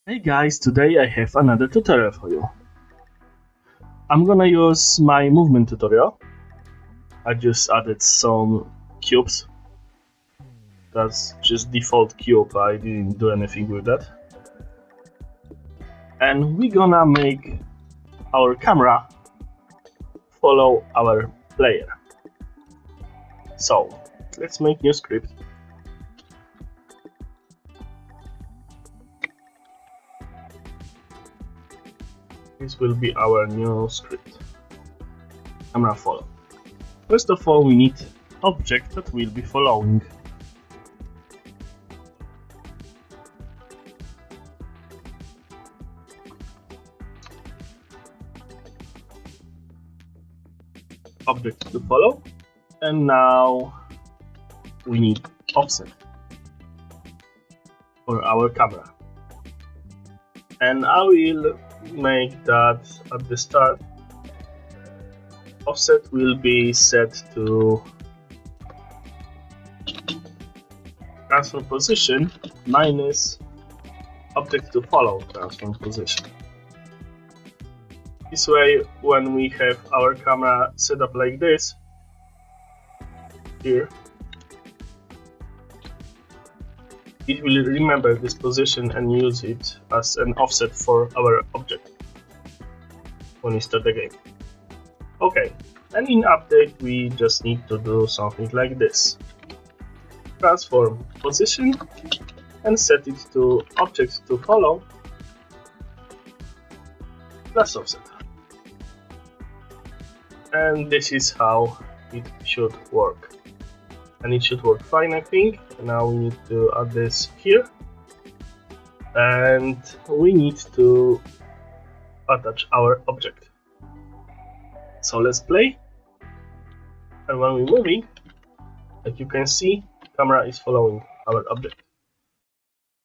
Hey guys, today I have another tutorial for you. I'm gonna use my movement tutorial. I just added some cubes. That's just default cube, I didn't do anything with that. And we're gonna make our camera follow our player. So, let's make new script. This will be our new script. Camera follow. First of all, we need object that will be following. Object to follow, and now we need offset for our camera. And I will make that at the start. Offset will be set to transform position minus object to follow transform position. This way, when we have our camera set up like this here, it will remember this position and use it as an offset for our object when we start the game. Okay, and in update we just need to do something like this. Transform position and set it to object to follow plus offset. And this is how it should work. And it should work fine, I think. Now we need to add this here. And we need to attach our object. So let's play. And when we're moving, like you can see, camera is following our object.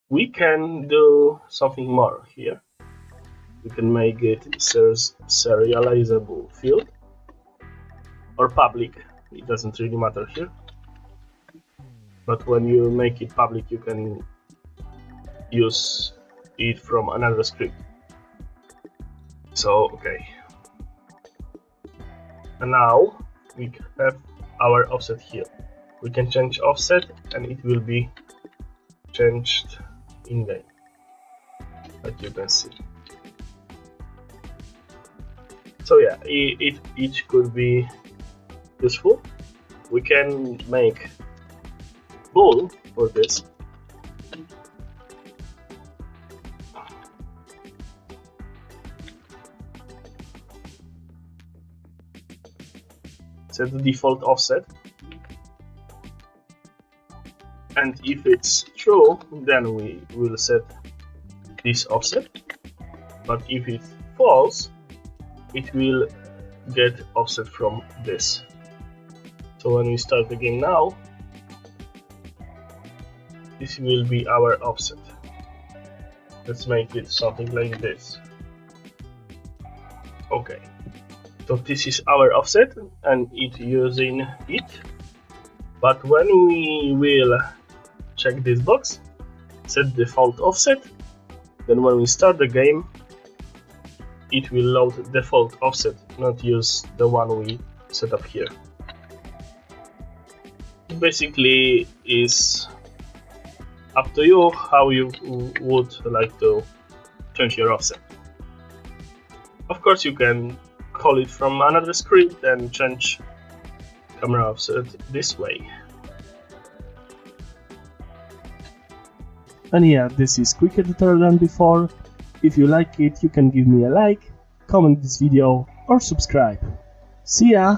We can do something more here. We can make it serializable field or public. It doesn't really matter here. But when you make it public, you can use it from another script. So, okay. And now we have our offset here. We can change offset and it will be changed in game, like you can see. So yeah, it could be useful. We can make bool for this. Set the default offset, and if it's true, then we will set this offset, but if it's false, it will get offset from this. So when we start the game now, this will be our offset. Let's make it something like this. Okay, so this is our offset and it using it. But when we will check this box, set default offset, then when we start the game, it will load default offset, not use the one we set up here. It basically is up to you how you would like to change your offset. Of course, you can call it from another script and change camera offset this way. And yeah, this is quicker tutorial than before. If you like it, you can give me a like, comment this video or subscribe. See ya!